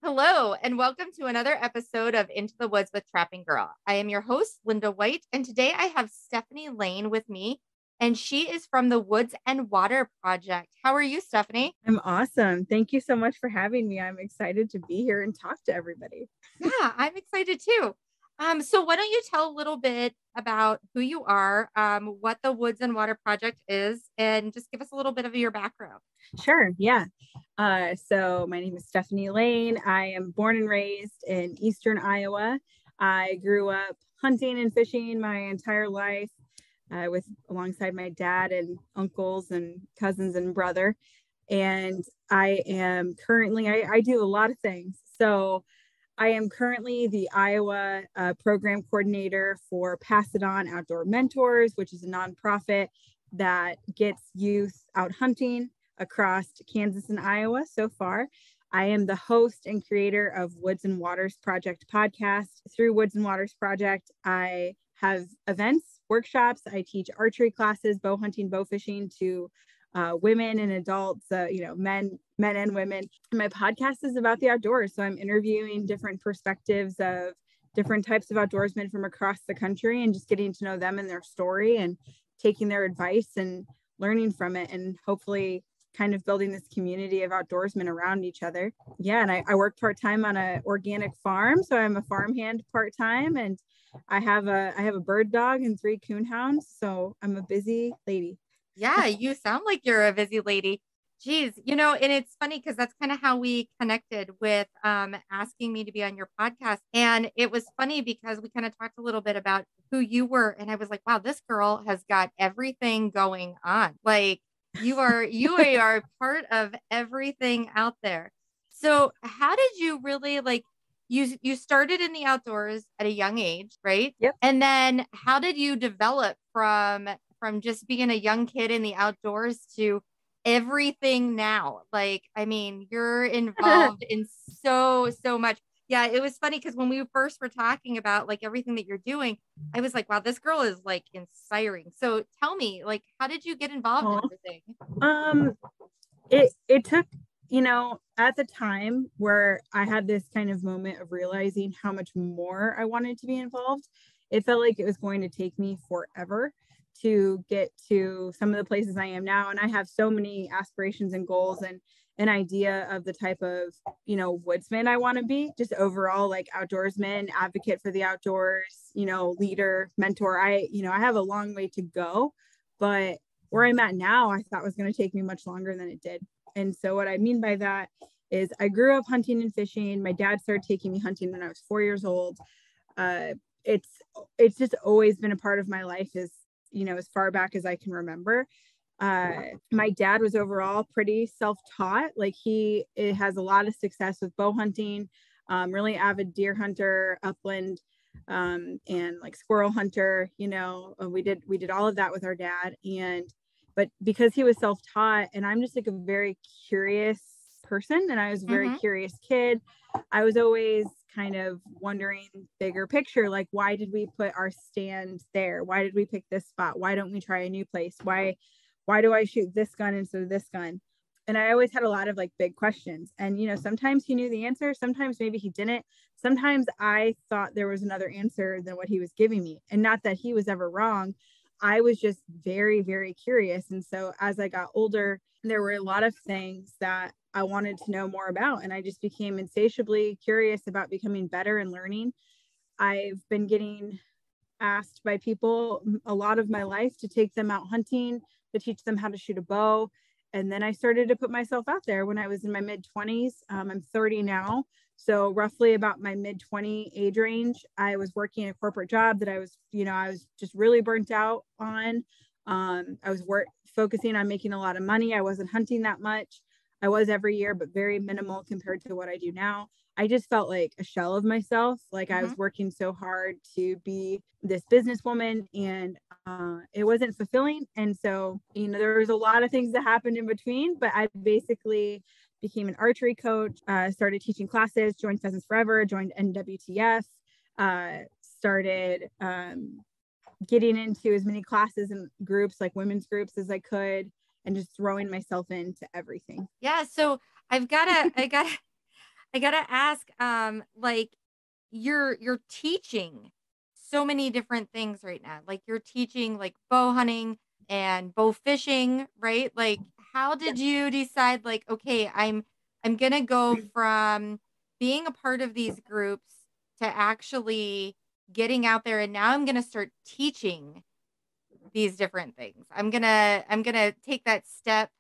Hello, and welcome to another episode of Into the Woods with Trapping Girl. I am your host, Linda White, and today I have Stephanie Lane with me, and she is from the Woods and Water Project. How are you, Stephanie? I'm awesome. Thank you so much for having me. I'm excited to be here and talk to everybody. Yeah, I'm excited too. So why don't you tell a little bit about who you are, what the Woods and Water Project is, and just give us a little bit of your background. Sure. Yeah. So my name is Stephanie Lane. I am born and raised in Eastern Iowa. I grew up hunting and fishing my entire life alongside my dad and uncles and cousins and brother. And I am currently, I do a lot of things. So I am currently the Iowa program coordinator for Pass It On Outdoor Mentors, which is a nonprofit that gets youth out hunting across Kansas and Iowa so far. I am the host and creator of Woods and Waters Project podcast. Through Woods and Waters Project, I have events, workshops. I teach archery classes, bow hunting, bow fishing to women and adults, men and women. My podcast is about the outdoors. So I'm interviewing different perspectives of different types of outdoorsmen from across the country and just getting to know them and their story and taking their advice and learning from it and hopefully kind of building this community of outdoorsmen around each other. Yeah. And I work part-time on an organic farm. So I'm a farmhand part-time, and I have a bird dog and 3 coonhounds. So I'm a busy lady. Yeah, you sound like you're a busy lady. Geez, and it's funny because that's kind of how we connected with asking me to be on your podcast. And it was funny because we kind of talked a little bit about who you were. And I was like, wow, this girl has got everything going on. Like you are part of everything out there. So how did you really you started in the outdoors at a young age, right? Yep. And then how did you develop from just being a young kid in the outdoors to everything now? Like, I mean, you're involved in so much. Yeah, it was funny because when we first were talking about like everything that you're doing, I was like, wow, this girl is like inspiring. So tell me, like, how did you get involved in everything? It took, at the time where I had this kind of moment of realizing how much more I wanted to be involved, it felt like it was going to take me forever to get to some of the places I am now. And I have so many aspirations and goals and an idea of the type of, woodsman I want to be, just overall, like outdoorsman, advocate for the outdoors, leader, mentor. I have a long way to go, but where I'm at now, I thought was going to take me much longer than it did. And so what I mean by that is I grew up hunting and fishing. My dad started taking me hunting when I was 4 years old. It's just always been a part of my life, as far back as I can remember. My dad was overall pretty self-taught. Like he has a lot of success with bow hunting, really avid deer hunter, upland, and like squirrel hunter. We did all of that with our dad. But because he was self-taught, and I'm just like a very curious person, and I was a very curious kid, I was always kind of wondering bigger picture, like, why did we put our stand there? Why did we pick this spot? Why don't we try a new place? Why do I shoot this gun instead of this gun? And I always had a lot of like big questions. And, sometimes he knew the answer. Sometimes maybe he didn't. Sometimes I thought there was another answer than what he was giving me. And not that he was ever wrong. I was just very, very curious. And so as I got older, there were a lot of things that I wanted to know more about. And I just became insatiably curious about becoming better and learning. I've been getting asked by people a lot of my life to take them out hunting, to teach them how to shoot a bow. And then I started to put myself out there when I was in my mid-20s. I'm 30 now. So roughly about my mid-20 age range, I was working a corporate job that I was just really burnt out on. I was focusing on making a lot of money. I wasn't hunting that much. I was every year, but very minimal compared to what I do now. I just felt like a shell of myself. Like I was working so hard to be this businesswoman, and it wasn't fulfilling. And so, there was a lot of things that happened in between, but I basically became an archery coach, started teaching classes, joined Pheasants Forever, joined NWTF, started getting into as many classes and groups, like women's groups, as I could, and just throwing myself into everything. Yeah. So I I gotta ask, like you're teaching so many different things right now. Like you're teaching like bow hunting and bow fishing, right? Like how Yeah. did you decide like, okay, I'm gonna go from being a part of these groups to actually getting out there and now I'm gonna start teaching these different things. I'm gonna take that step,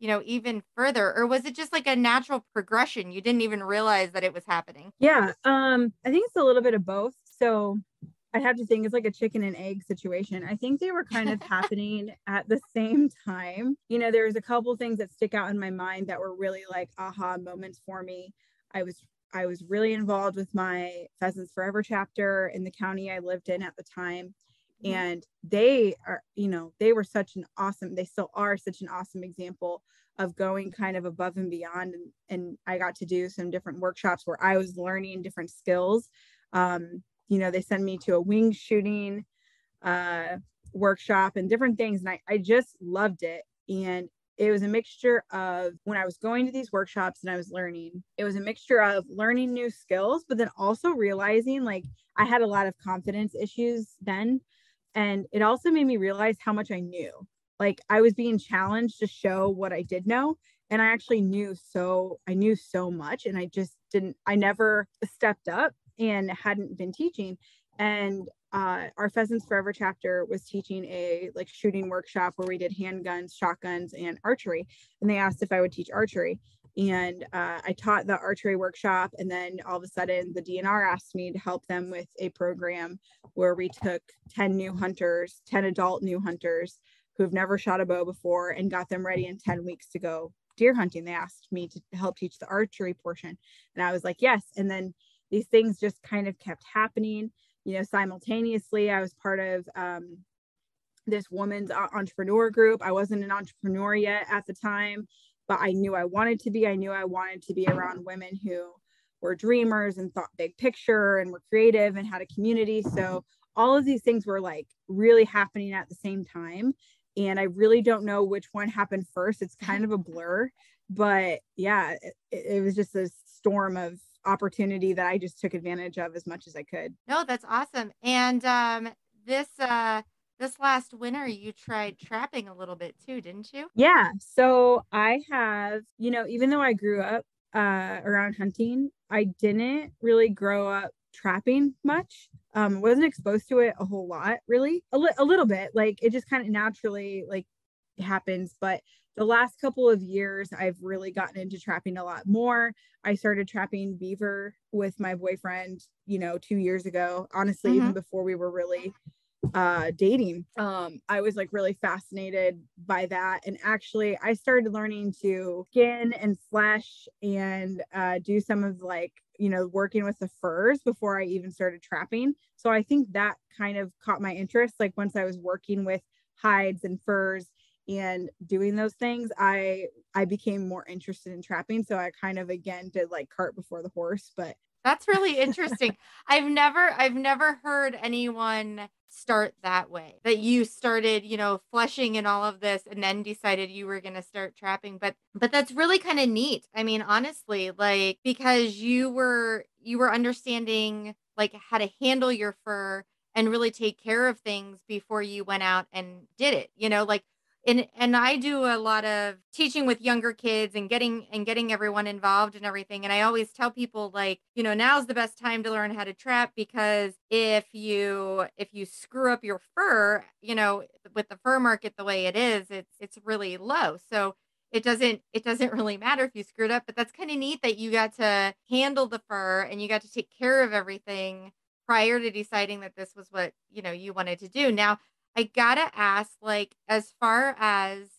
even further. Or was it just like a natural progression? You didn't even realize that it was happening. Yeah, I think it's a little bit of both. So I'd have to think it's like a chicken and egg situation. I think they were kind of happening at the same time. There's a couple things that stick out in my mind that were really like aha moments for me. I was I was really involved with my Pheasants Forever chapter in the county I lived in at the time. Mhm. And they were they still are such an awesome example of going kind of above and beyond. And I got to do some different workshops where I was learning different skills. They sent me to a wing shooting uh, workshop and different things. And I just loved it. And it was a mixture of when I was going to these workshops and I was learning, it was a mixture of learning new skills, but then also realizing like I had a lot of confidence issues then. And it also made me realize how much I knew. Like I was being challenged to show what I did know. And I knew so much. And I never stepped up and hadn't been teaching. And our Pheasants Forever chapter was teaching a like shooting workshop where we did handguns, shotguns, and archery. And they asked if I would teach archery. And I taught the archery workshop. And then all of a sudden, the DNR asked me to help them with a program where we took 10 adult new hunters who have never shot a bow before and got them ready in 10 weeks to go deer hunting. They asked me to help teach the archery portion. And I was like, yes. And then these things just kind of kept happening. Simultaneously, I was part of this woman's entrepreneur group. I wasn't an entrepreneur yet at the time, but I knew I wanted to be. I knew I wanted to be around women who were dreamers and thought big picture and were creative and had a community. So all of these things were like really happening at the same time. And I really don't know which one happened first. It's kind of a blur, but yeah, it was just a storm of opportunity that I just took advantage of as much as I could. No, that's awesome. And this last winter you tried trapping a little bit too, didn't you? Yeah. So I have, even though I grew up around hunting, I didn't really grow up trapping much. Wasn't exposed to it a whole lot, really. A little bit. Like it just kind of naturally like happens. But the last couple of years, I've really gotten into trapping a lot more. I started trapping beaver with my boyfriend, 2 years ago. Honestly, even Mm-hmm. before we were really dating. I was like really fascinated by that. And actually, I started learning to skin and flesh and do some of like, working with the furs before I even started trapping. So I think that kind of caught my interest. Like once I was working with hides and furs and doing those things, I became more interested in trapping. So I kind of again did like cart before the horse, but That's really interesting. I've never heard anyone start that way. That you started, fleshing and all of this and then decided you were going to start trapping, but that's really kind of neat. I mean, honestly, like because you were understanding like how to handle your fur and really take care of things before you went out and did it. Like and I do a lot of teaching with younger kids and getting everyone involved and everything. And I always tell people like, now's the best time to learn how to trap because if you screw up your fur, with the fur market the way it is, it's really low. So it doesn't really matter if you screwed up, but that's kind of neat that you got to handle the fur and you got to take care of everything prior to deciding that this was what, you wanted to do. Now, I gotta ask, like, as far as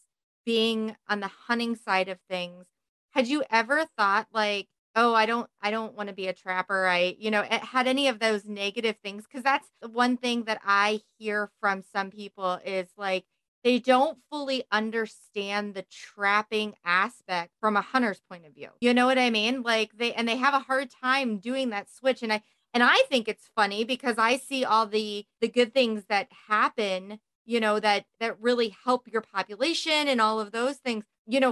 being on the hunting side of things, had you ever thought like, "Oh, I don't wanna be a trapper." Had any of those negative things? Because that's the one thing that I hear from some people is like, they don't fully understand the trapping aspect from a hunter's point of view. You know what I mean? Like, they have a hard time doing that switch, and I think it's funny because I see all the good things that happen, that really help your population and all of those things.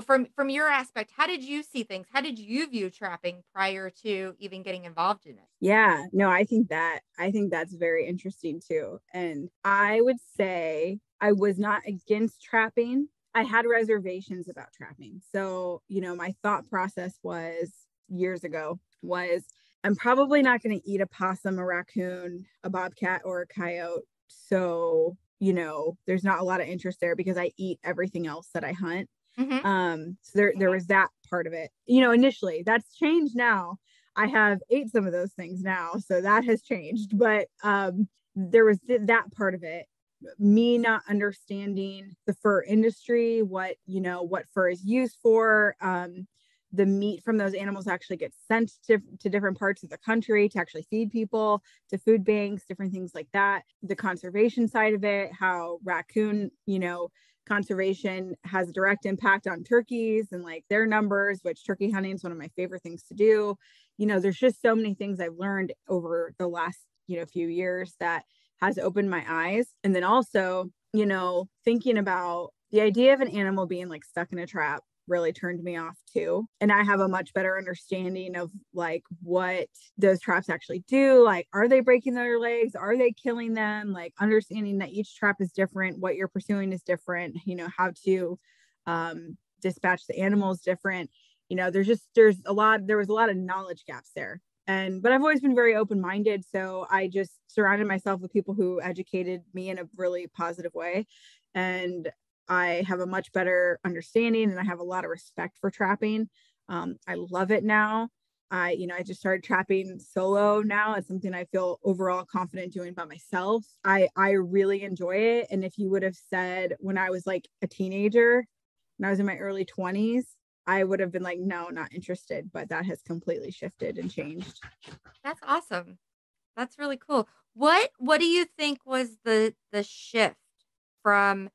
from your aspect, how did you see things? How did you view trapping prior to even getting involved in it? Yeah, no, I think that's very interesting too. And I would say I was not against trapping. I had reservations about trapping. So, my thought process was years ago was I'm probably not going to eat a possum, a raccoon, a bobcat, or a coyote. So, there's not a lot of interest there because I eat everything else that I hunt. Mm-hmm. So there was that part of it. Initially, that's changed now. I have ate some of those things now, so that has changed. But there was that part of it. Me not understanding the fur industry, what fur is used for. The meat from those animals actually gets sent to different parts of the country to actually feed people, to food banks, different things like that. The conservation side of it, how raccoon, conservation has a direct impact on turkeys and like their numbers, which turkey hunting is one of my favorite things to do. There's just so many things I've learned over the last, few years that has opened my eyes. And then also, thinking about the idea of an animal being like stuck in a trap really turned me off too. And I have a much better understanding of like what those traps actually do. Like, are they breaking their legs? Are they killing them? Like understanding that each trap is different, what you're pursuing is different, how to dispatch the animals different. There was a lot of knowledge gaps there. But I've always been very open-minded. So I just surrounded myself with people who educated me in a really positive way. And I have a much better understanding and I have a lot of respect for trapping. I love it now. I just started trapping solo now. It's something I feel overall confident doing by myself. I really enjoy it. And if you would have said when I was like a teenager, when I was in my early 20s, I would have been like, no, not interested. But that has completely shifted and changed. That's awesome. That's really cool. What do you think was the shift from,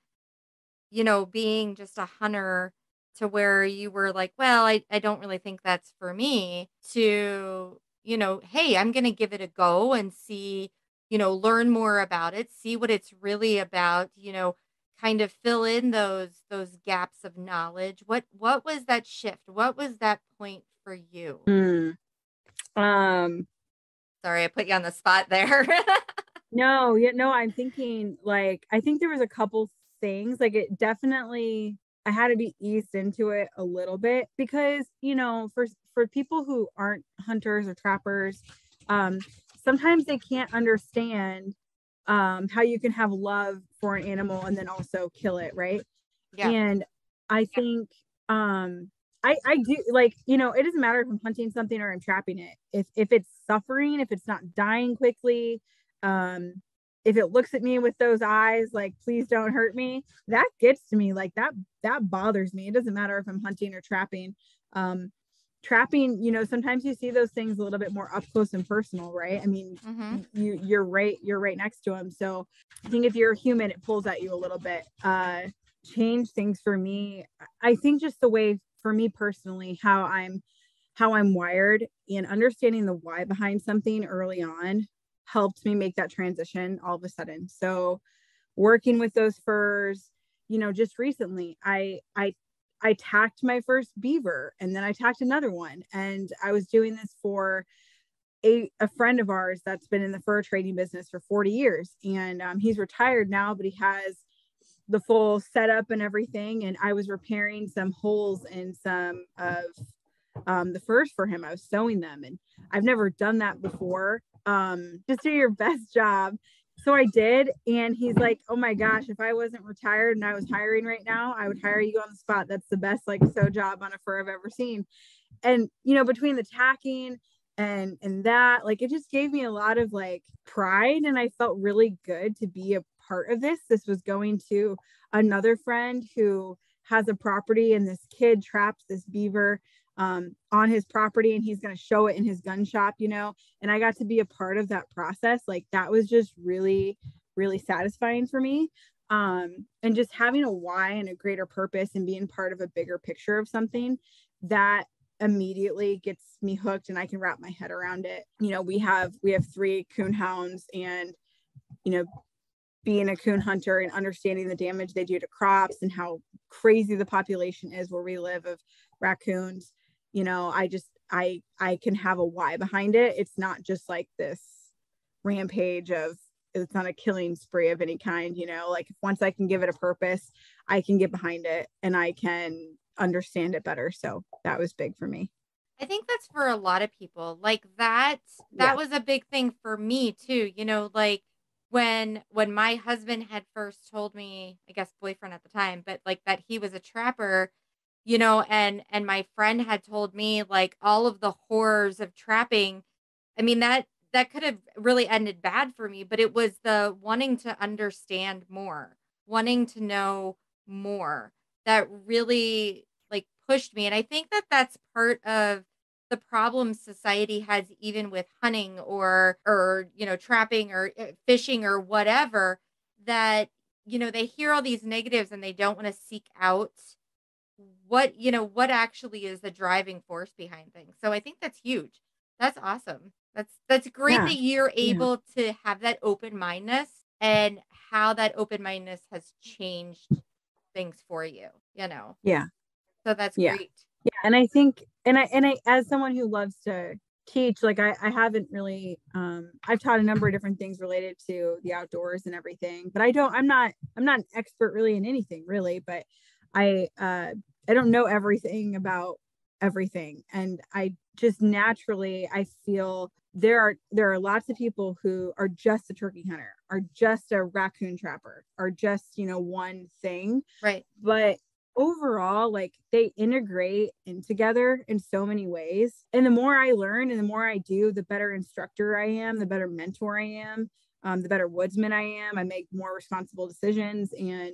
being just a hunter to where you were like, well, I don't really think that's for me, to, hey, I'm going to give it a go and see, learn more about it, see what it's really about, kind of fill in those gaps of knowledge. What was that shift? What was that point for you? Um, Sorry, I put you on the spot there. no, I'm thinking like, I think there was a couple things like it definitely, I had to be eased into it a little bit because, for people who aren't hunters or trappers, sometimes they can't understand how you can have love for an animal and then also kill it, right? Yeah. And I think I do like, it doesn't matter if I'm hunting something or I'm trapping it. If it's suffering, if it's not dying quickly, if it looks at me with those eyes like please don't hurt me, that gets to me. Like that bothers me. It doesn't matter if I'm hunting or trapping. Trapping, sometimes you see those things a little bit more up close and personal, right? I mean, Mm-hmm. you're right next to them. So I think if you're a human, it pulls at you a little bit. Change things for me. I think just the way for me personally, how I'm wired and understanding the why behind something early on helped me make that transition all of a sudden. So working with those furs, just recently, I tacked my first beaver and then I tacked another one. And I was doing this for a friend of ours that's been in the fur trading business for 40 years. And he's retired now, but he has the full setup and everything. And I was repairing some holes in some of the furs for him. I was sewing them and I've never done that before. Just do your best job. So I did. And he's like, oh my gosh, if I wasn't retired and I was hiring right now, I would hire you on the spot. That's the best like sew job on a fur I've ever seen. And, between the tacking and that, like, it just gave me a lot of like pride. And I felt really good to be a part of this. This was going to another friend who has a property and this kid traps this beaver on his property and he's going to show it in his gun shop, and I got to be a part of that process. Like that was just really, really satisfying for me. And just having a why and a greater purpose and being part of a bigger picture of something that immediately gets me hooked and I can wrap my head around it. We have 3 coon hounds and, being a coon hunter and understanding the damage they do to crops and how crazy the population is where we live of raccoons, you know, I can have a why behind it. It's not just like this rampage of, it's not a killing spree of any kind, you know, like once I can give it a purpose, I can get behind it and I can understand it better. So that was big for me. I think that's for a lot of people. Like that Yeah. was a big thing for me too. You know, like when my husband had first told me, I guess boyfriend at the time, but like that he was a trapper, you know, and my friend had told me like all of the horrors of trapping. I mean that could have really ended bad for me, but it was the wanting to understand more, wanting to know more that really like pushed me. And I think that that's part of the problem society has even with hunting or you know trapping or fishing or whatever, that you know they hear all these negatives and they don't want to seek out what you know what actually is the driving force behind things. So I think that's huge. That's awesome. That's great Yeah. that you're Yeah. able to have that open mindedness and how that open mindedness has changed things for you, you know. Yeah. So that's Yeah. great. Yeah. And I think, and I, as someone who loves to teach, like I haven't really, I've taught a number of different things related to the outdoors and everything, but I'm not an expert really in anything really, but I, I don't know everything about everything. And I just naturally, I feel there are lots of people who are just a turkey hunter, are just a raccoon trapper, are just, you know, one thing. Right. But overall, like they integrate in together in so many ways. And the more I learn and the more I do, the better instructor I am, the better mentor I am, the better woodsman I am. I make more responsible decisions and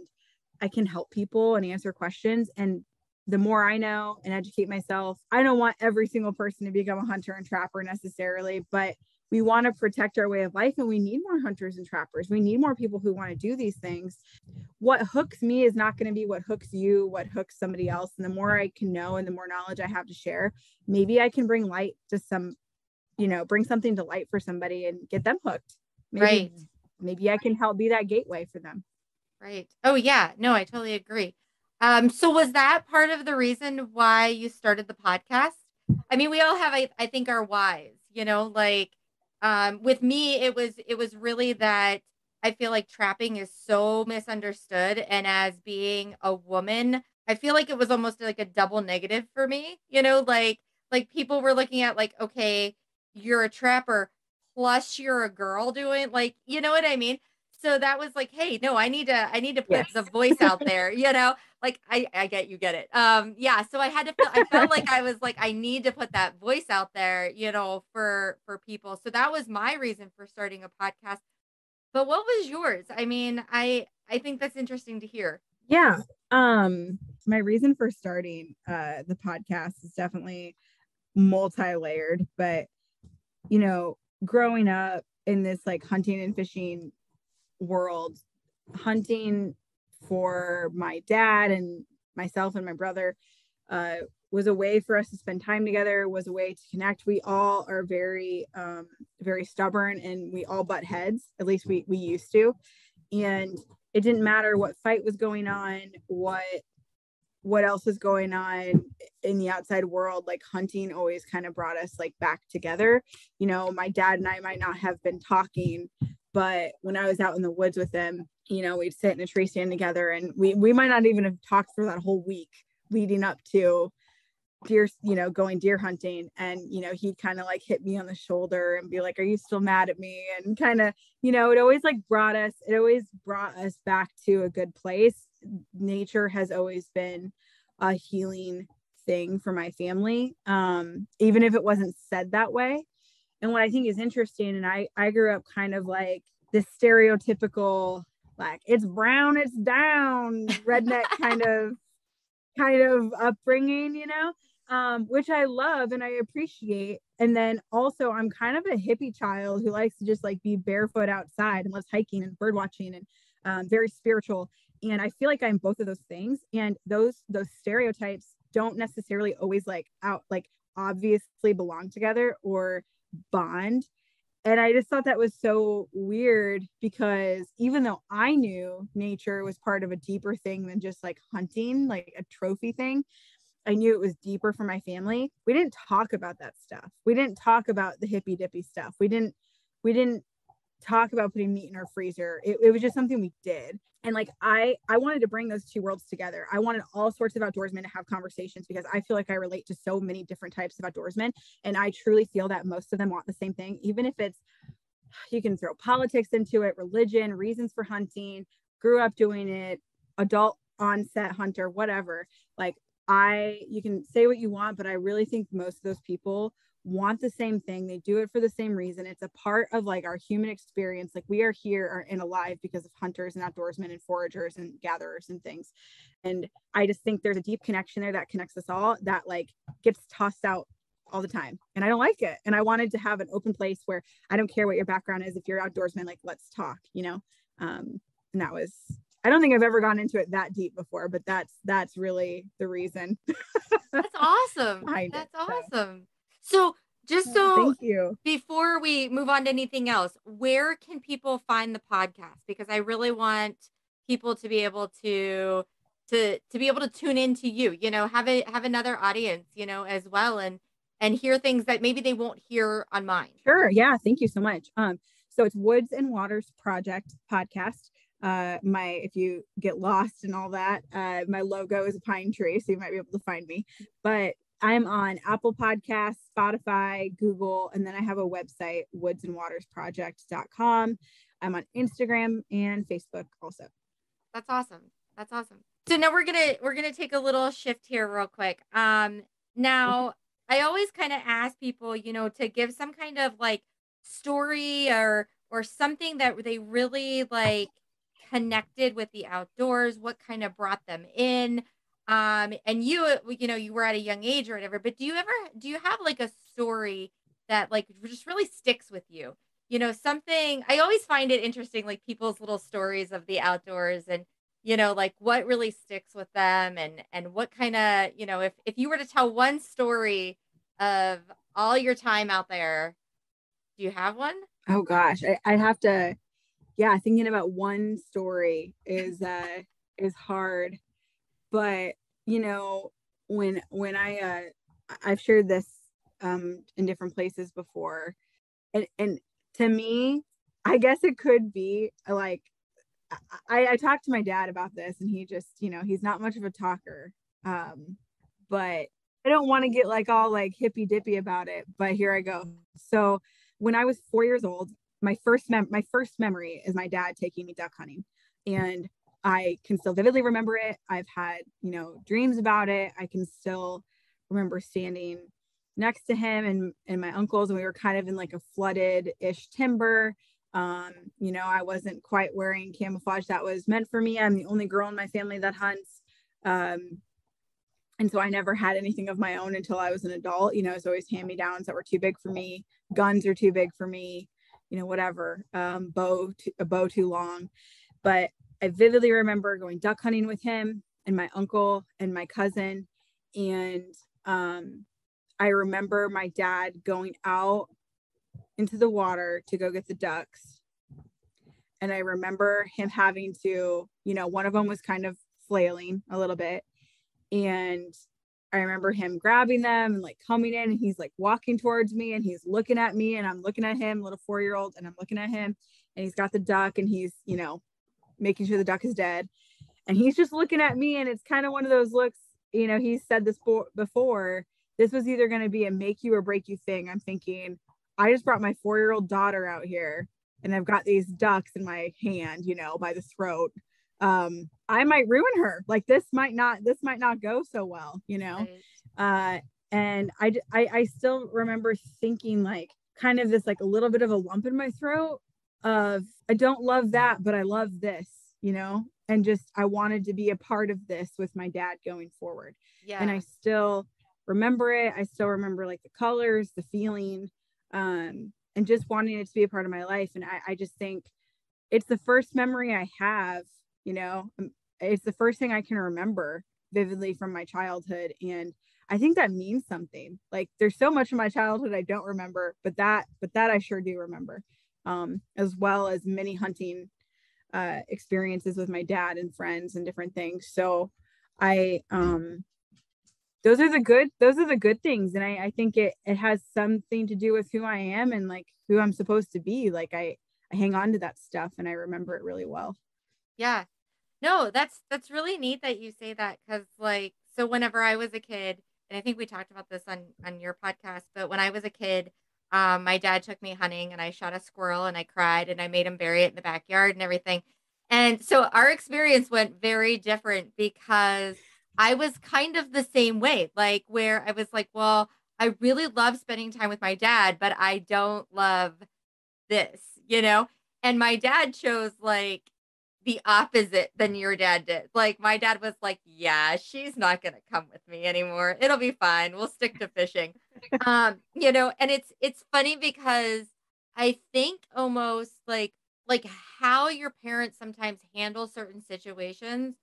I can help people and answer questions. And the more I know and educate myself, I don't want every single person to become a hunter and trapper necessarily, but we want to protect our way of life and we need more hunters and trappers. We need more people who want to do these things. What hooks me is not going to be what hooks you, what hooks somebody else. And the more I can know and the more knowledge I have to share, maybe I can bring light to some, you know, bring something to light for somebody and get them hooked. Maybe, Right. maybe I can help be that gateway for them. Right. Oh yeah. No, I totally agree. So was that part of the reason why you started the podcast? I mean, we all have, I think, our whys, you know, like with me, it was really that I feel like trapping is so misunderstood. And as being a woman, I feel like it was almost like a double negative for me, you know, like people were looking at like, okay, you're a trapper plus you're a girl doing like, you know what I mean? So that was like, hey, no, I need to put Yes. the voice out there, you know? Like I get you get it. Yeah, so I felt like I was like I need to put that voice out there, you know, for people. So that was my reason for starting a podcast. But what was yours? I mean, I think that's interesting to hear. Yeah. My reason for starting the podcast is definitely multi-layered, but you know, growing up in this like hunting and fishing world, hunting for my dad and myself and my brother uh, was a way for us to spend time together, was a way to connect. We all are very, very stubborn and we all butt heads, at least we used to. And it didn't matter what fight was going on, what else was going on in the outside world. Like hunting always kind of brought us like back together. You know, my dad and I might not have been talking, but when I was out in the woods with him, you know, we'd sit in a tree stand together and we might not even have talked for that whole week leading up to deer, you know, going deer hunting. And, you know, he'd kind of like hit me on the shoulder and be like, are you still mad at me? And kind of, you know, it always brought us back to a good place. Nature has always been a healing thing for my family, even if it wasn't said that way. And what I think is interesting, and I grew up kind of like this stereotypical, like it's brown, it's down, redneck kind of upbringing, you know, which I love and I appreciate. And then also I'm kind of a hippie child who likes to just like be barefoot outside and loves hiking and bird watching and very spiritual. And I feel like I'm both of those things. And those stereotypes don't necessarily always like out like obviously belong together or bond. And I just thought that was so weird, because even though I knew nature was part of a deeper thing than just like hunting, like a trophy thing, I knew it was deeper for my family. We didn't talk about that stuff. We didn't talk about the hippy dippy stuff. We didn't talk about putting meat in our freezer. It was just something we did. And like, I wanted to bring those two worlds together. I wanted all sorts of outdoorsmen to have conversations, because I feel like I relate to so many different types of outdoorsmen. And I truly feel that most of them want the same thing, even if it's, you can throw politics into it, religion, reasons for hunting, grew up doing it, adult onset hunter, whatever. Like, you can say what you want, but I really think most of those people want the same thing. They do it for the same reason. It's a part of like our human experience. Like, we are here and alive because of hunters and outdoorsmen and foragers and gatherers and things. And I just think there's a deep connection there that connects us all, that like gets tossed out all the time. And I don't like it. And I wanted to have an open place where I don't care what your background is. If you're outdoorsman, like, let's talk, and that was, I don't think I've ever gone into it that deep before, but that's really the reason. That's awesome. That's awesome. So just so thank you. Before we move on to anything else, where can people find the podcast? Because I really want people to be able to be able to tune into you, have another audience, as well, and hear things that maybe they won't hear on mine. Sure. Yeah. Thank you so much. So it's Woods and Waters Project podcast. If you get lost and all that, my logo is a pine tree, so you might be able to find me. But I'm on Apple Podcasts, Spotify, Google, and then I have a website, woodsandwatersproject.com. I'm on Instagram and Facebook also. That's awesome. That's awesome. So now we're gonna take a little shift here real quick. Now I always kind of ask people, to give some kind of like story or something that they really like connected with the outdoors, what kind of brought them in. And you were at a young age or whatever, but do you have like a story that like just really sticks with you? Something I always find it interesting, like people's little stories of the outdoors and, like what really sticks with them and what kind of, if you were to tell one story of all your time out there, do you have one? Oh gosh, I have to, yeah, thinking about one story is hard. But when I've shared this in different places before, and to me, I guess it could be like, I talked to my dad about this, and he just, he's not much of a talker, but I don't want to get like all like hippy dippy about it, but here I go. So when I was 4 years old, my first memory is my dad taking me duck hunting, and I can still vividly remember it. I've had, dreams about it. I can still remember standing next to him and my uncles, and we were kind of in like a flooded-ish timber. I wasn't quite wearing camouflage that was meant for me. I'm the only girl in my family that hunts. And so I never had anything of my own until I was an adult. It's always hand-me-downs that were too big for me. Guns are too big for me, whatever. A bow too long. But I vividly remember going duck hunting with him and my uncle and my cousin. And I remember my dad going out into the water to go get the ducks. And I remember him having to, one of them was kind of flailing a little bit. And I remember him grabbing them and like coming in, and he's like walking towards me, and he's looking at me, and I'm looking at him, little 4-year-old, and I'm looking at him, and he's got the duck, and he's, making sure the duck is dead. And he's just looking at me, and it's kind of one of those looks, he's said this before, this was either going to be a make you or break you thing. I'm thinking, I just brought my 4-year-old daughter out here, and I've got these ducks in my hand, by the throat. I might ruin her. Like, this might not go so well, Right. And I still remember thinking like kind of this, like a little bit of a lump in my throat of, I don't love that, but I love this, and just, I wanted to be a part of this with my dad going forward. Yeah. And I still remember it. I still remember like the colors, the feeling, and just wanting it to be a part of my life. And I just think it's the first memory I have, it's the first thing I can remember vividly from my childhood. And I think that means something. Like there's so much of my childhood I don't remember, but that I sure do remember. As well as many hunting experiences with my dad and friends and different things. So I those are the good things. And I think it has something to do with who I am and like who I'm supposed to be. Like I hang on to that stuff and I remember it really well. Yeah. No, that's really neat that you say that, because like, so whenever I was a kid, and I think we talked about this on your podcast, but when I was a kid, my dad took me hunting and I shot a squirrel and I cried and I made him bury it in the backyard and everything. And so our experience went very different because I was kind of the same way, like where I was like, well, I really love spending time with my dad, but I don't love this, you know? And my dad chose like the opposite than your dad did. Like my dad was like, yeah, she's not going to come with me anymore. It'll be fine. We'll stick to fishing. And it's funny because I think almost like how your parents sometimes handle certain situations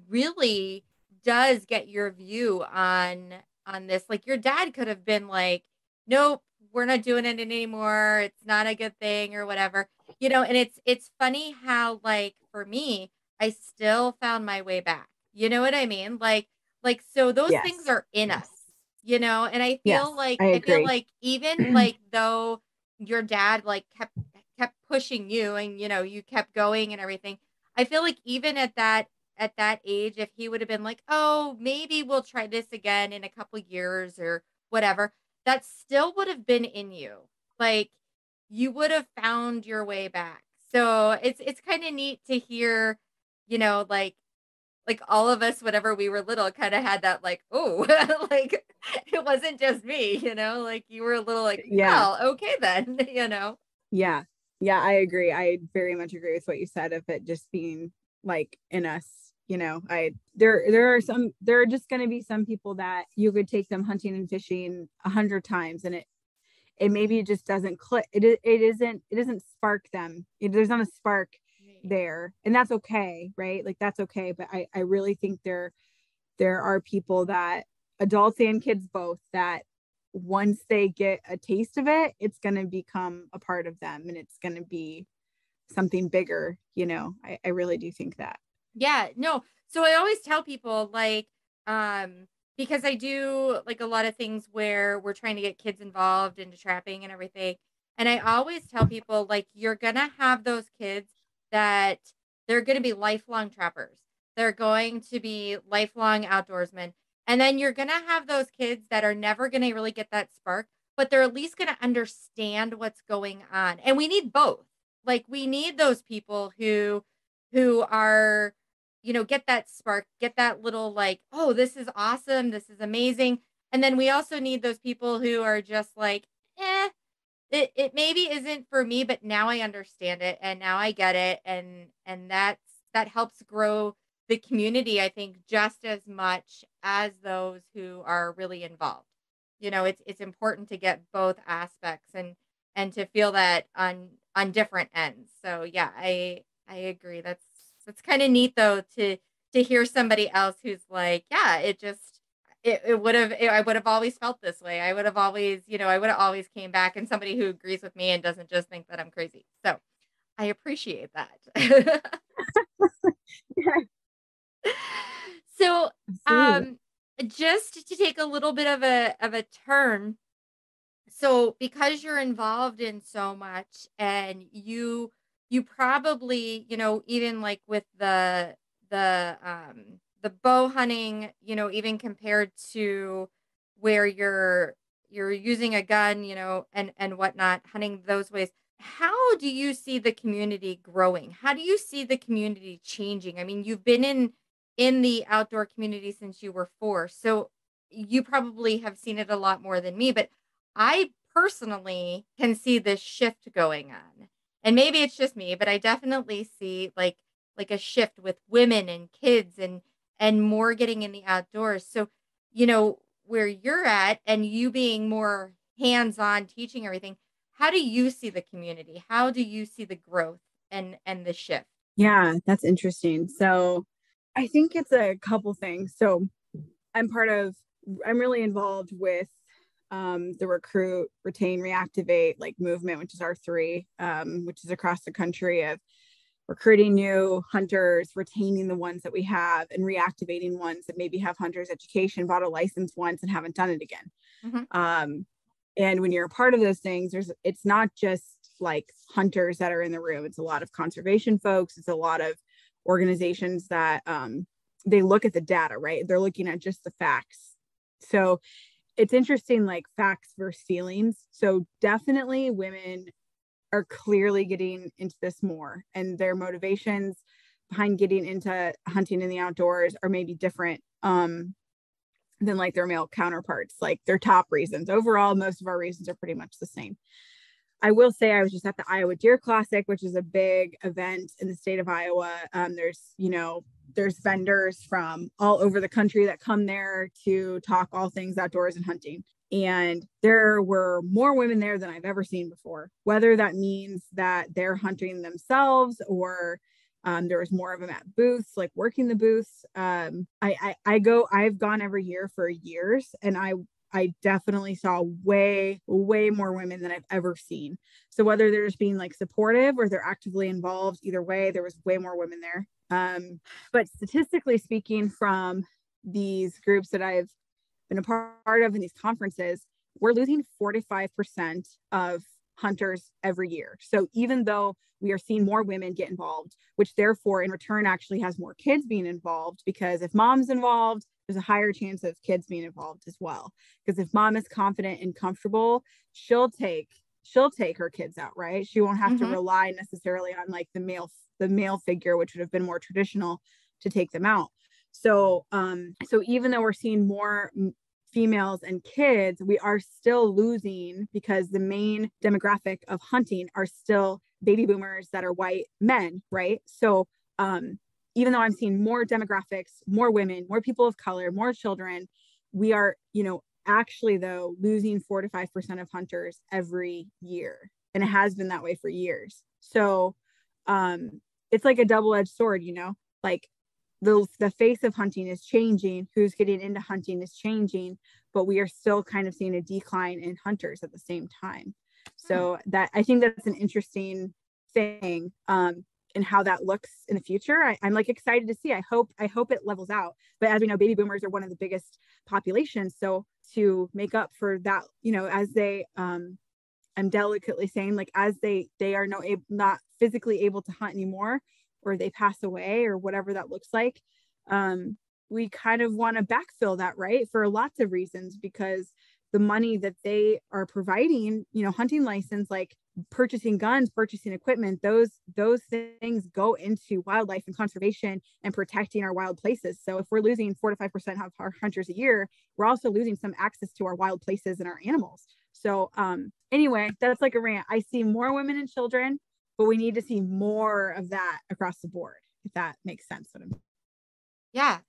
really does get your view on this. Like your dad could have been like, nope, we're not doing it anymore. It's not a good thing or whatever. And it's funny how like for me, I still found my way back. You know what I mean? Like so those things Yes. are in us, and I Yes, feel like I agree. even like though your dad like kept pushing you and you kept going and everything. I feel like even at that age, if he would have been like, "Oh, maybe we'll try this again in a couple years or whatever," that still would have been in you. Like you would have found your way back. So it's kind of neat to hear, like all of us, whenever we were little, kind of had that like, oh, like it wasn't just me, like you were a little like, Yeah. well, okay then. Yeah. Yeah, I agree. I very much agree with what you said of it just being like in us. There are just going to be some people that you could take them hunting and fishing 100 times and it maybe just doesn't click. It doesn't spark them. There's not a spark there, and that's okay, right? Like that's okay. But I really think there are people, that adults and kids both, that once they get a taste of it, it's going to become a part of them and it's going to be something bigger. I really do think that. Yeah, no. So I always tell people like because I do like a lot of things where we're trying to get kids involved into trapping and everything. And I always tell people like you're going to have those kids that they're going to be lifelong trappers. They're going to be lifelong outdoorsmen. And then you're going to have those kids that are never going to really get that spark, but they're at least going to understand what's going on. And we need both. Like we need those people who are get that spark, get that little like, oh, this is awesome. This is amazing. And then we also need those people who are just like, it maybe isn't for me, but now I understand it and now I get it. And that helps grow the community, I think, just as much as those who are really involved. It's important to get both aspects and to feel that on different ends. So yeah, I agree. That's kind of neat though to hear somebody else who's like, yeah, I would have always felt this way. I would have always, I would have always came back, and somebody who agrees with me and doesn't just think that I'm crazy. So I appreciate that. So, Absolutely. just to take a little bit of a turn, so because you're involved in so much and you probably even like with the bow hunting, even compared to where you're using a gun, and whatnot, hunting those ways, how do you see the community growing? How do you see the community changing? I mean, you've been in the outdoor community since you were 4, so you probably have seen it a lot more than me, but I personally can see this shift going on. And maybe it's just me, but I definitely see like a shift with women and kids and more getting in the outdoors. So, where you're at and you being more hands-on teaching everything, how do you see the community? How do you see the growth and the shift? Yeah, that's interesting. So I think it's a couple things. So I'm part of I'm really involved with the recruit, retain, reactivate like movement, which is R3, which is across the country of recruiting new hunters, retaining the ones that we have, and reactivating ones that maybe have hunter's education, bought a license once and haven't done it again. Mm-hmm. And when you're a part of those things, it's not just like hunters that are in the room. It's a lot of conservation folks. It's a lot of organizations that they look at the data, right? They're looking at just the facts. So it's interesting, like facts versus feelings. So definitely women are clearly getting into this more, and their motivations behind getting into hunting in the outdoors are maybe different than like their male counterparts, like their top reasons. Overall, most of our reasons are pretty much the same. I will say I was just at the Iowa Deer Classic, which is a big event in the state of Iowa. There's vendors from all over the country that come there to talk all things outdoors and hunting. And there were more women there than I've ever seen before, whether that means that they're hunting themselves or there was more of them at booths, like working the booths. I've gone every year for years, and I definitely saw way more women than I've ever seen. So whether they're just being like supportive or they're actively involved, either way, there was way more women there. But statistically speaking, from these groups that I've been a part of in these conferences, we're losing 45% of hunters every year. So even though we are seeing more women get involved, which therefore in return actually has more kids being involved, because if mom's involved, there's a higher chance of kids being involved as well. Because if mom is confident and comfortable, she'll take her kids out, right? She won't have to rely necessarily on like the male figure, which would have been more traditional, to take them out. So even though we're seeing more females and kids, we are still losing, because the main demographic of hunting are still baby boomers that are white men, right? So even though I'm seeing more demographics, more women, more people of color, more children, we are, actually though losing 4 to 5% of hunters every year. And it has been that way for years. So it's like a double-edged sword, like the face of hunting is changing, who's getting into hunting is changing, but we are still kind of seeing a decline in hunters at the same time. So that, I think that's an interesting thing, and how that looks in the future. I'm like excited to see. I hope it levels out. But as we know, baby boomers are one of the biggest populations. So to make up for that, as they, I'm delicately saying, like as they are not physically able to hunt anymore, or they pass away, or whatever that looks like, we kind of want to backfill that, right? For lots of reasons, because the money that they are providing, hunting license, like purchasing guns, purchasing equipment, those things go into wildlife and conservation and protecting our wild places. So if we're losing 4 to 5% of our hunters a year, we're also losing some access to our wild places and our animals. So anyway, that's like a rant. I see more women and children, but we need to see more of that across the board, if that makes sense. Yeah,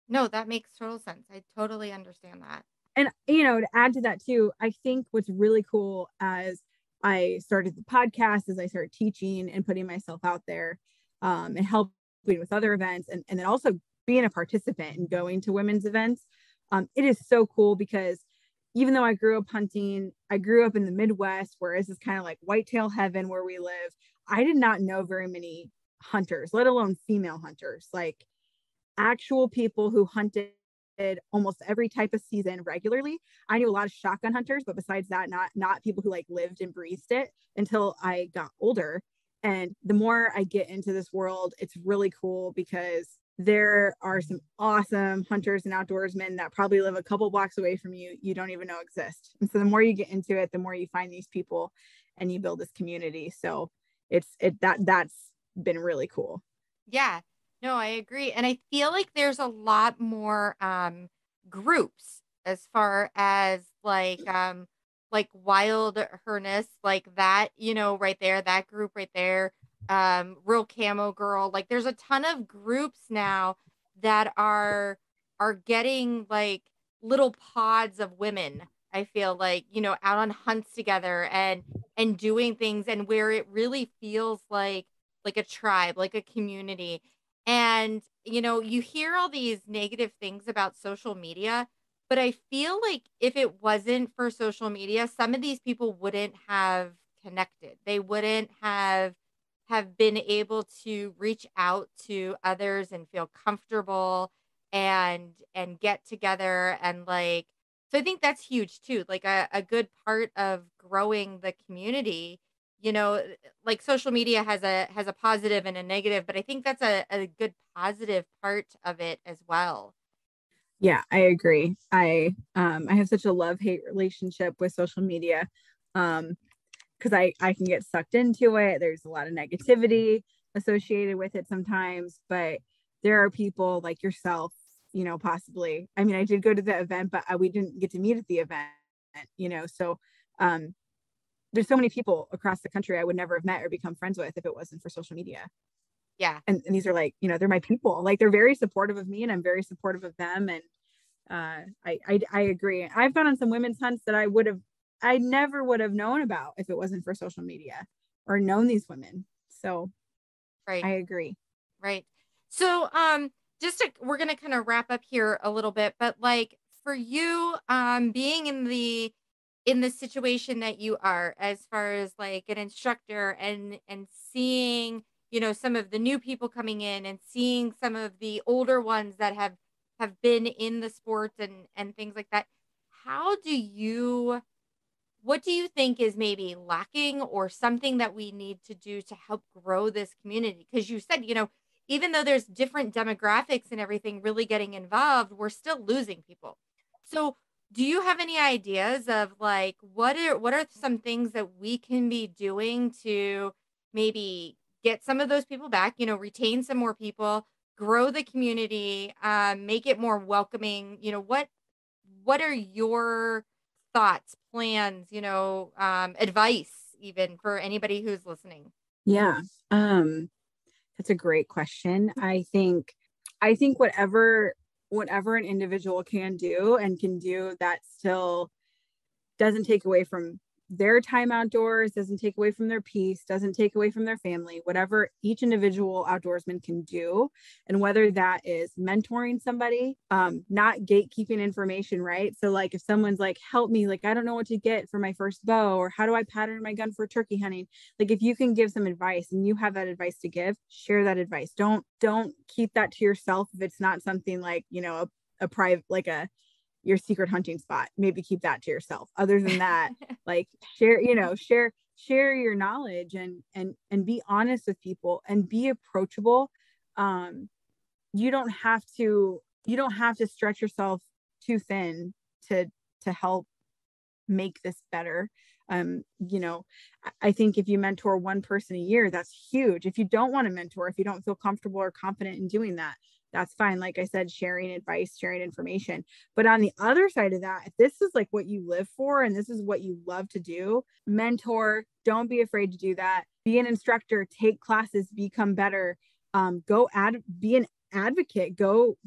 no, that makes total sense. I totally understand that. And, to add to that too, I think what's really cool, as I started the podcast, as I started teaching and putting myself out there, and helping with other events, and then also being a participant and going to women's events, it is so cool, because even though I grew up hunting, I grew up in the Midwest, whereas it's kind of like whitetail heaven where we live. I did not know very many hunters, let alone female hunters, like actual people who hunted almost every type of season regularly. I knew a lot of shotgun hunters, but besides that, not people who like lived and breathed it until I got older. And the more I get into this world, it's really cool, because there are some awesome hunters and outdoorsmen that probably live a couple blocks away from you don't even know exist. And so the more you get into it, the more you find these people and you build this community. So that's been really cool. Yeah, no, I agree. And I feel like there's a lot more groups as far as like wild harness, like that, right there, that group right there, real camo girl. Like there's a ton of groups now that are getting like little pods of women. I feel like, out on hunts together and doing things, and where it really feels like a tribe, like a community. And, you hear all these negative things about social media, But I feel like if it wasn't for social media, some of these people wouldn't have connected. They wouldn't have been able to reach out to others and feel comfortable and get together and like so I think that's huge too. Like a good part of growing the community, you know, like social media has a positive and a negative, but I think that's a good positive part of it as well. Yeah, I agree. I have such a love-hate relationship with social media. Because I can get sucked into it. There's a lot of negativity associated with it sometimes, but there are people like yourself, possibly. I mean, I did go to the event, but we didn't get to meet at the event, so um there's so many people across the country I would never have met or become friends with if it wasn't for social media. Yeah. And these are like, they're my people. Like they're very supportive of me and I'm very supportive of them. And I agree. I've gone on some women's hunts that I never would have known about if it wasn't for social media or known these women. So Right. I agree. Right. So, we're gonna kind of wrap up here a little bit, but like for you, being in the situation that you are, as far as like an instructor and seeing, you know, some of the new people coming in and seeing some of the older ones that have been in the sports and things like that. How do you what do you think is maybe lacking or something that we need to do to help grow this community? Because you said, you know, even though there's different demographics and everything really getting involved, we're still losing people. So, do you have any ideas of like what are some things that we can be doing to maybe get some of those people back, you know, retain some more people, grow the community, make it more welcoming, you know, what are your thoughts, plans, you know, advice even for anybody who's listening? Yeah. Um, that's a great question. I think whatever an individual can do and can do that still doesn't take away from their time outdoors, doesn't take away from their peace, doesn't take away from their family, whatever each individual outdoorsman can do. And whether that is mentoring somebody, not gatekeeping information, right? So like if someone's like, help me, like, I don't know what to get for my first bow, or how do I pattern my gun for turkey hunting? Like if you can give some advice and you have that advice to give, share that advice. Don't keep that to yourself if it's not something like, a private, like your secret hunting spot. Maybe keep that to yourself. Other than that, like share your knowledge and be honest with people and be approachable. um you don't have to stretch yourself too thin to help make this better. I think if you mentor one person a year, that's huge. If you don't want to mentor, if you don't feel comfortable or confident in doing that, that's fine. Like I said, sharing advice, sharing information. But on the other side of that, if this is like what you live for and this is what you love to do, mentor. Don't be afraid to do that. Be an instructor, take classes, become better. Be an advocate. Go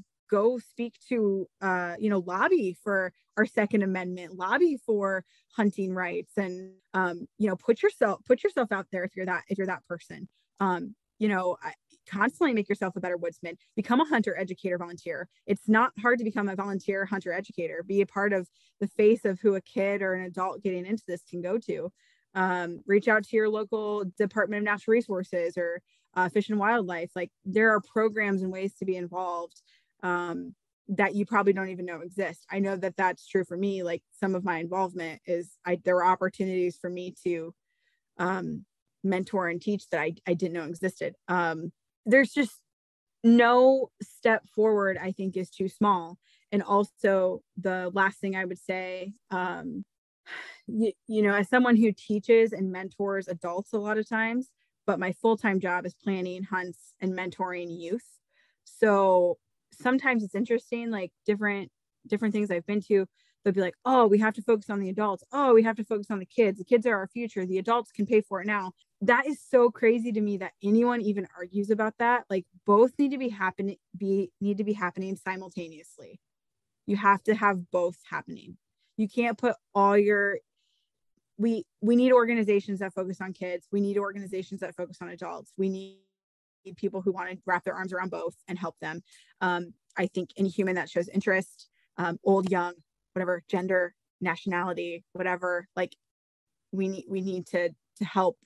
speak to lobby for our Second Amendment, lobby for hunting rights, and put yourself out there if you're that person. Constantly make yourself a better woodsman. Become a hunter educator volunteer. It's not hard to become a volunteer hunter educator. Be a part of the face of who a kid or an adult getting into this can go to. Reach out to your local Department of Natural Resources or Fish and Wildlife. Like there are programs and ways to be involved that you probably don't even know exist. I know that that's true for me. Like some of my involvement is there were opportunities for me to mentor and teach that I didn't know existed. There's just no step forward I think is too small. And also the last thing I would say, as someone who teaches and mentors adults a lot of times, but my full-time job is planning hunts and mentoring youth. So sometimes it's interesting, like different things I've been to, they'll be like, oh, we have to focus on the adults. Oh, we have to focus on the kids. The kids are our future. The adults can pay for it now. That is so crazy to me that anyone even argues about that. Like both need to be happening simultaneously. You have to have both happening. You can't put all your we need organizations that focus on kids. We need organizations that focus on adults. We need people who want to wrap their arms around both and help them. I think any human that shows interest, old, young, whatever gender, nationality, whatever, like we need to help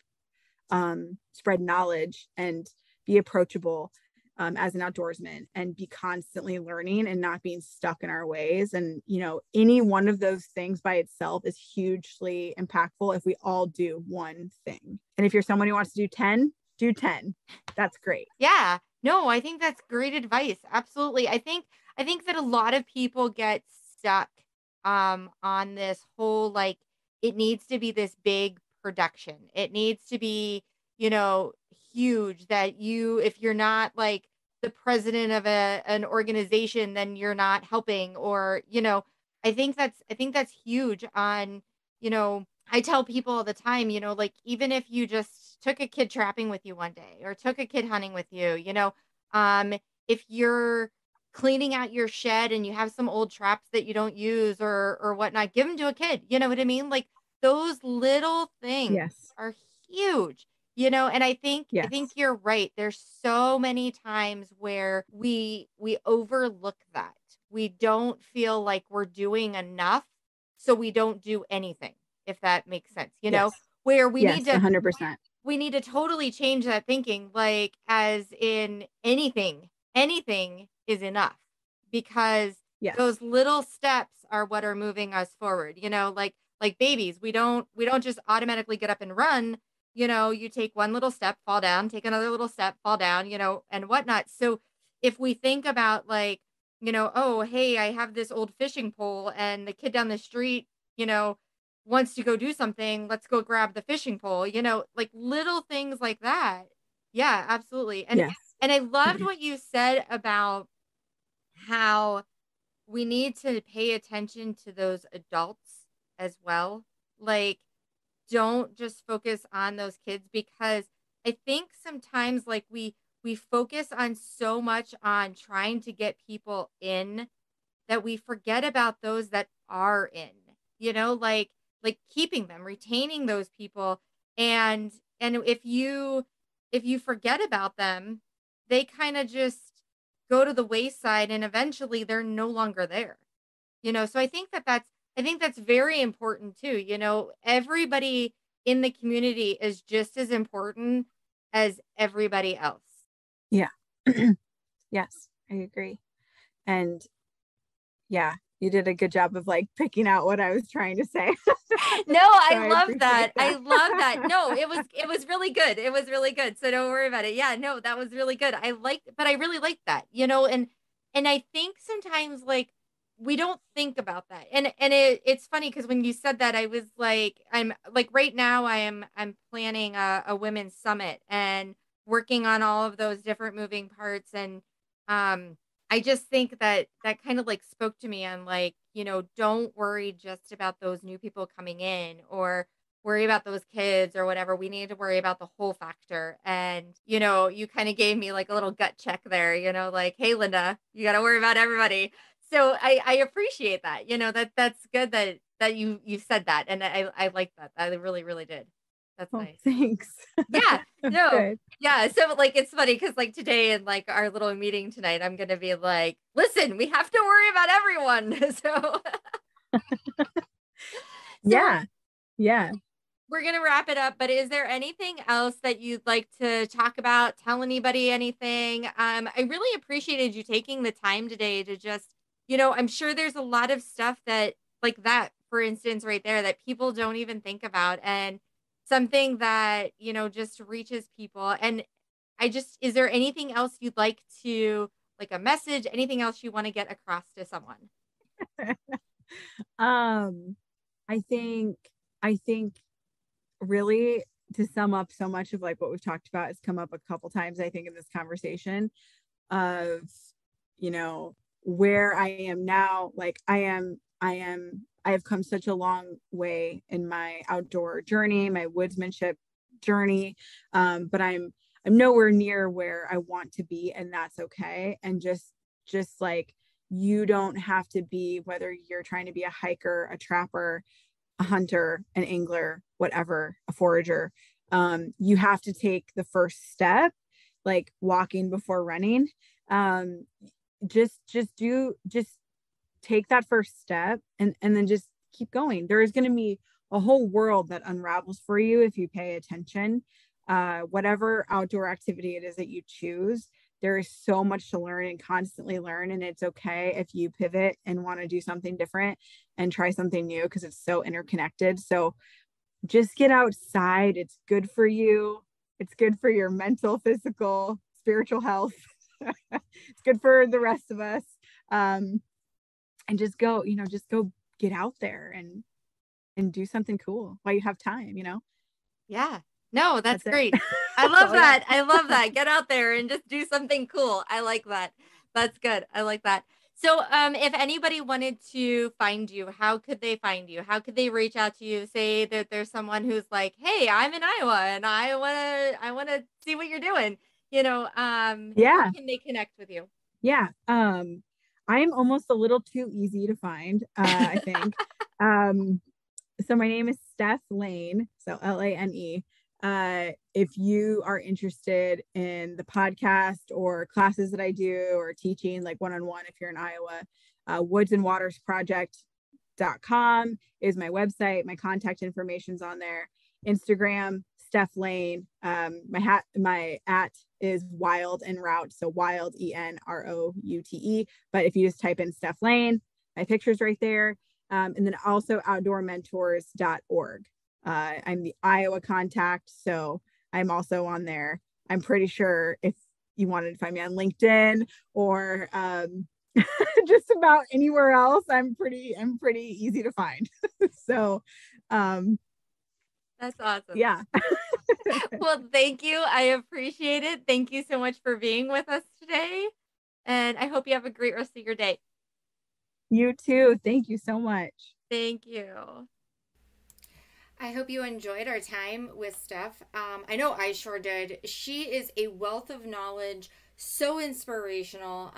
spread knowledge and be approachable as an outdoorsman, and be constantly learning and not being stuck in our ways. And, you know, any one of those things by itself is hugely impactful if we all do one thing. And if you're someone who wants to do 10, do 10. That's great. Yeah. No, I think that's great advice. Absolutely. I think that a lot of people get stuck on this whole, like, it needs to be this big production. It needs to be, huge, that if you're not like the president of an organization, then you're not helping, or, I think that's huge on, I tell people all the time, like, even if you just took a kid trapping with you one day, or took a kid hunting with you, um, if you're cleaning out your shed and you have some old traps that you don't use, or whatnot, give them to a kid. You know what I mean? Like, those little things Yes. are huge. And I think Yes. you're right. There's so many times where we overlook that. We don't feel like we're doing enough, so we don't do anything, if that makes sense, Yes. where Yes. 100%. we need to totally change that thinking, like, as in anything is enough, because Yes. those little steps are what are moving us forward, like babies. We don't just automatically get up and run. You take one little step, fall down, take another little step, fall down, and whatnot. So if we think about, like, oh, hey, I have this old fishing pole and the kid down the street, you know, wants to go do something, let's go grab the fishing pole, like little things like that. Yeah, absolutely. And Yes. and I loved what you said about how we need to pay attention to those adults as well. Like, don't just focus on those kids, because I think sometimes, like, we focus on so much on trying to get people in, that we forget about those that are in, like keeping them, retaining those people. And if you forget about them, they kind of just go to the wayside, and eventually they're no longer there. So I think that's very important too. Everybody in the community is just as important as everybody else. Yeah. Yes, I agree. And yeah, you did a good job of like picking out what I was trying to say. No, So I I love appreciate that. I that. love that. No, it was really good. It was really good. So don't worry about it. Yeah, no, that was really good. But I really like that, and I think sometimes, like, we don't think about that. And it's funny, because when you said that, I was like, I'm like, right now I'm planning a women's summit, and working on all of those different moving parts. And I just think that that kind of like spoke to me on, like, don't worry just about those new people coming in, or worry about those kids or whatever. We need to worry about the whole factor. And, you kind of gave me like a little gut check there, like, hey, Linda, you got to worry about everybody. So I appreciate that, that's good that you said that. And I like that. I really, really did. That's Oh, nice. thanks. Yeah. That's No. good. Yeah. So, like, it's funny because, like, today in like our little meeting tonight, I'm gonna be like, listen, we have to worry about everyone. So we're Yeah. Yeah. we're gonna wrap it up. But is there anything else that you'd like to talk about? Tell anybody anything? I really appreciated you taking the time today to just, I'm sure there's a lot of stuff that, like that, for instance, right there, that people don't even think about, and something that, just reaches people. And is there anything else you'd like to, like, a message, anything else you want to get across to someone? Um, I think I think really, to sum up so much of like what we've talked about, has come up a couple times, I think, in this conversation of, you know, where I am now. Like I have come such a long way in my outdoor journey, my woodsmanship journey. But I'm nowhere near where I want to be, and that's okay. And just like, you don't have to be, whether you're trying to be a hiker, a trapper, a hunter, an angler, whatever, a forager. You have to take the first step, like walking before running. Um, just take that first step and then just keep going. There is going to be a whole world that unravels for you if you pay attention. Whatever outdoor activity it is that you choose, there is so much to learn and constantly learn. And it's okay if you pivot and want to do something different and try something new, because it's so interconnected. So just get outside. It's good for you. It's good for your mental, physical, spiritual health. It's good for the rest of us. And just go, just go get out there and do something cool while you have time, Yeah. No, that's That's great. it. I That's love all I got. that. I love that. Get out there and just do something cool. I like that. That's good. I like that. So, if anybody wanted to find you, how could they find you? How could they reach out to you? Say that there's someone who's like, "Hey, I'm in Iowa and I wanna see what you're doing." How Yeah. can they connect with you? Yeah. I'm almost a little too easy to find, I think. Um, so my name is Steph Lane, so Lane. If you are interested in the podcast or classes that I do or teaching like one-on-one, if you're in Iowa, woodsandwatersproject.com is my website. My contact information's on there. Instagram, Steph Lane. My at is wild and route. So wild, ENROUTE. But if you just type in Steph Lane, my picture's right there. And then also outdoormentors.org. I'm the Iowa contact, so I'm also on there. I'm pretty sure if you wanted to find me on LinkedIn or just about anywhere else, I'm pretty easy to find. So That's awesome. yeah. Well, thank you. I appreciate it. Thank you so much for being with us today. And I hope you have a great rest of your day. You too. Thank you so much. Thank you. I hope you enjoyed our time with Steph. I know I sure did. She is a wealth of knowledge, so inspirational.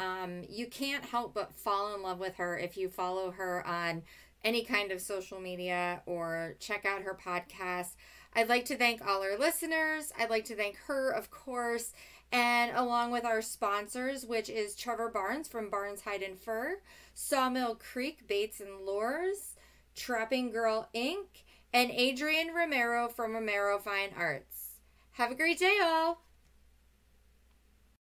You can't help but fall in love with her if you follow her on any kind of social media or check out her podcast. I'd like to thank all our listeners. I'd like to thank her, of course, and along with our sponsors, which is Trevor Barnes from Barnes Hide and Fur, Sawmill Creek Baits and Lures, Trapping Girl Inc., and Adrian Romero from Romero Fine Arts. Have a great day, all!